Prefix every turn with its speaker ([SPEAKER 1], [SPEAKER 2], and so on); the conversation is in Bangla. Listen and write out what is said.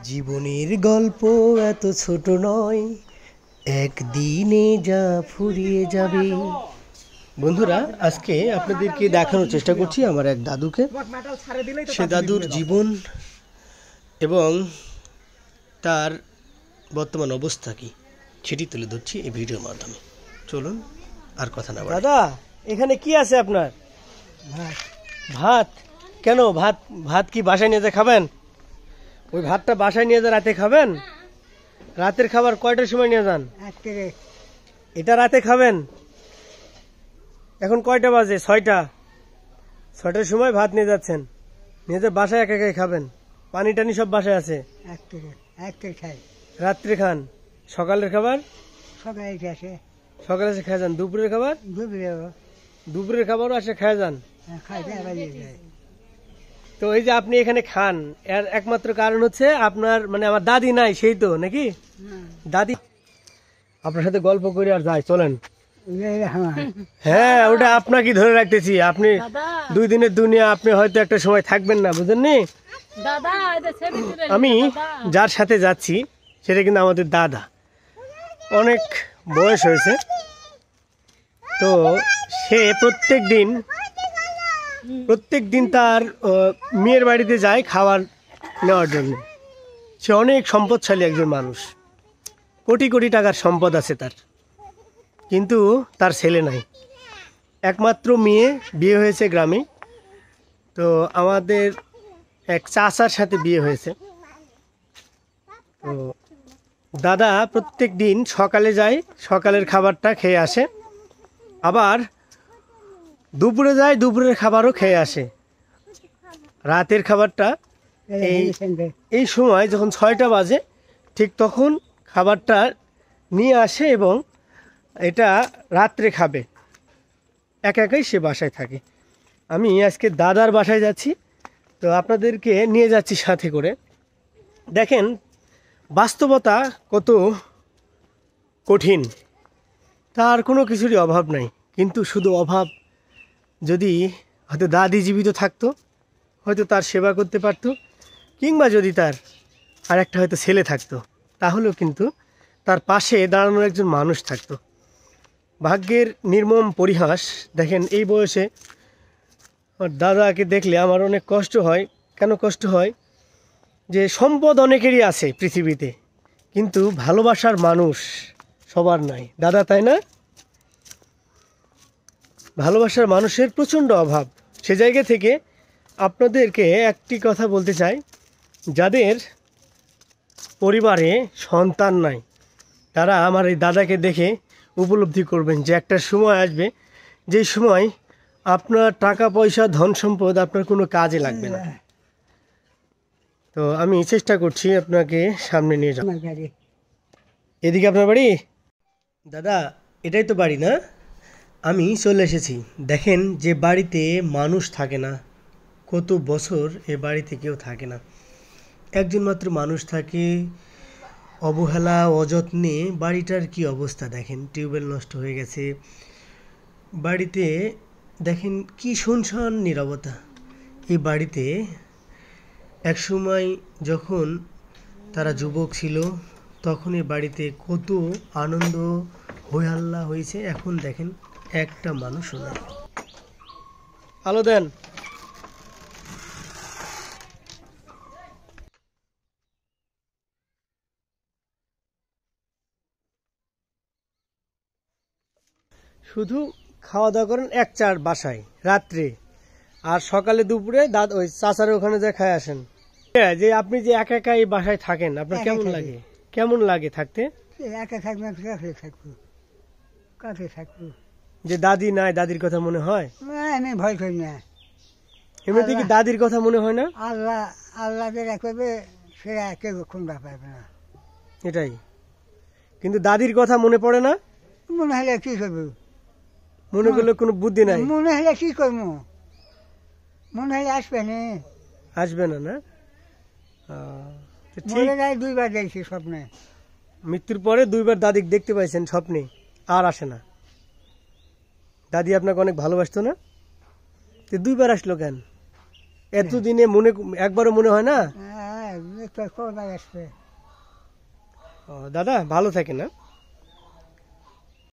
[SPEAKER 1] জীবনের গল্প এত ছোট নয়, একদিনে যা ফুরিয়ে যাবে। বন্ধুরা, আজকে আপনাদেরকে দেখানোর চেষ্টা করছি আমার এক দাদুকে। সে দাদুর জীবন এবং তার বর্তমান অবস্থা কি সেটি তুলে ধরছি এই ভিডিওর মাধ্যমে। চলুন আর কথা না বাড়াই। দাদা, এখানে কি আছে আপনার? ভাত। কেন ভাত? ভাত কি বাসায় নিয়ে খাবেন? ওই ভাতটা বাসায় নিয়ে যা রাতে খাবেন? রাতের খাবার কয়টার সময় নিয়ে যান? এটা রাতে খাবেন? এখন কয়টা বাজে? 6টা। 6টার সময় ভাত নিয়ে যাচ্ছেন, নিয়ে যে বাসায় একা একাই খাবেন? পানি টানি সব বাসায় আছে? রাত্রে খান? সকালের খাবার সকালে এসে খেয়ে যান? দুপুরের খাবার দুপুরের খাবারও আসে খেয়ে যান? তো এই যে আপনি এখানে খান, এর একমাত্র কারণ হচ্ছে আপনার মানে আমার দাদি নাই, সেই তো নাকি? দাদি আপনার সাথে গল্প করে আর যাই, চলেন। হ্যাঁ, ওটা আপনাকে ধরে রাখতেছি। আপনি 2 দিনের দুনিয়া, আপনি হয়তো একটা সময় থাকবেন না, বুঝেননি? আমি যার সাথে যাচ্ছি সেটা কিন্তু আমাদের দাদা, অনেক বয়স হয়েছে। তো সে প্রত্যেক দিন তার মেয়ের বাড়িতে যায় খাবার নেওয়ার জন্য। সে অনেক সম্পদশালী একজন মানুষ, কোটি কোটি টাকার সম্পদ আছে তার, কিন্তু তার ছেলে নাই। একমাত্র মেয়ে বিয়ে হয়েছে গ্রামে। তো আমাদের এক চাচার সাথে বিয়ে হয়েছে। তো দাদা প্রত্যেক দিন সকালে যায়, সকালের খাবারটা খেয়ে আসে, আবার দুপুরে যায়, দুপুরের খাবারও খেয়ে আসে। রাতের খাবারটা এই সময় যখন 6টা বাজে, ঠিক তখন খাবারটা নিয়ে আসে এবং এটা রাত্রে খাবে। একা একাই সে বাসায় থাকে। আমি আজকে দাদার বাসায় যাচ্ছি, তো আপনাদেরকে নিয়ে যাচ্ছি সাথে করে। দেখেন বাস্তবতা কত কঠিন। তার কোনো কিছুরই অভাব নাই, কিন্তু শুধু অভাব, যদি হয়তো দাদি জীবিত থাকতো হয়তো তার সেবা করতে পারতো, কিংবা যদি তার আর একটা হয়তো ছেলে থাকতো, তাহলেও কিন্তু তার পাশে দাঁড়ানোর একজন মানুষ থাকতো। ভাগ্যের নির্মম পরিহাস। দেখেন এই বয়সে আমার দাদাকে দেখলে আমার অনেক কষ্ট হয়। কেন কষ্ট হয়? যে সম্পদ অনেকেরই আছে পৃথিবীতে, কিন্তু ভালোবাসার মানুষ সবার নাই দাদা, তাই না? ভালোবাসার মানুষের প্রচণ্ড অভাব। সে জায়গা থেকে আপনাদেরকে একটি কথা বলতে চাই, যাদের পরিবারে সন্তান নাই তারা আমার এই দাদাকে দেখে উপলব্ধি করবেন যে একটা সময় আসবে, যে সময় আপনার টাকা পয়সা ধন সম্পদ আপনার কোনো কাজে লাগবে না। তো আমি চেষ্টা করছি আপনাকে সামনে নিয়ে যাব। এদিকে আপনার বাড়ি? দাদা, এটাই তো বাড়ি না? আমি চলে এসেছি। দেখেন যে বাড়িতে মানুষ থাকে না, কত বছর এ বাড়িতে কেউ থাকে না, একজন মাত্র মানুষ থাকে। অবহেলা অযত্নে বাড়িটার কি অবস্থা দেখেন। টিউবওয়েল নষ্ট হয়ে গেছে বাড়িতে। দেখেন কি শুনশান নীরবতা। এই বাড়িতে একসময় যখন তারা যুবক ছিল তখন এই বাড়িতে কত আনন্দ হইহাল্লা হয়েছে। এখন দেখেন একটা মানুষও নাই। আলো দেন। শুধু খাওয়া দাওয়া করেন 1-4 বাসায় রাত্রে, আর সকালে দুপুরে ওই চাচার ওখানে যা খায় আসেন। যে আপনি যে একা একা এই বাসায় থাকেন, আপনার কেমন লাগে? কেমন লাগে থাকতে?
[SPEAKER 2] একা থাকবো, কাছে থাকবো।
[SPEAKER 1] যে দাদি নাই, দাদির কথা মনে হয়?
[SPEAKER 2] আমি ভয় করি না।
[SPEAKER 1] এমনিতে কি দাদির কথা মনে হয় না?
[SPEAKER 2] আল্লাহ যেটা করবে সে কেউ খুঁজা পাবে না,
[SPEAKER 1] এটাই। কিন্তু দাদির কথা মনে পড়ে না?
[SPEAKER 2] মনে হলে কি করবো?
[SPEAKER 1] মনে করলে কোনো বুদ্ধি নাই?
[SPEAKER 2] মনে হলে কি করবো? মনে হলে আসবে না।
[SPEAKER 1] আসবে না? না,
[SPEAKER 2] মরে যায় 2বার দেখছি স্বপ্নে।
[SPEAKER 1] মৃত্যুর পরে 2বার দাদি দেখতে পাইছেন স্বপ্নে, আর আসে না? দাদি আপনাকে অনেক ভালোবাসতো না? 2বার আসলো কেন? এতদিনে মনে একবারও মনে হয় না?
[SPEAKER 2] তো কোথায় আসবে?
[SPEAKER 1] ও, দাদা ভালো থাকেন না।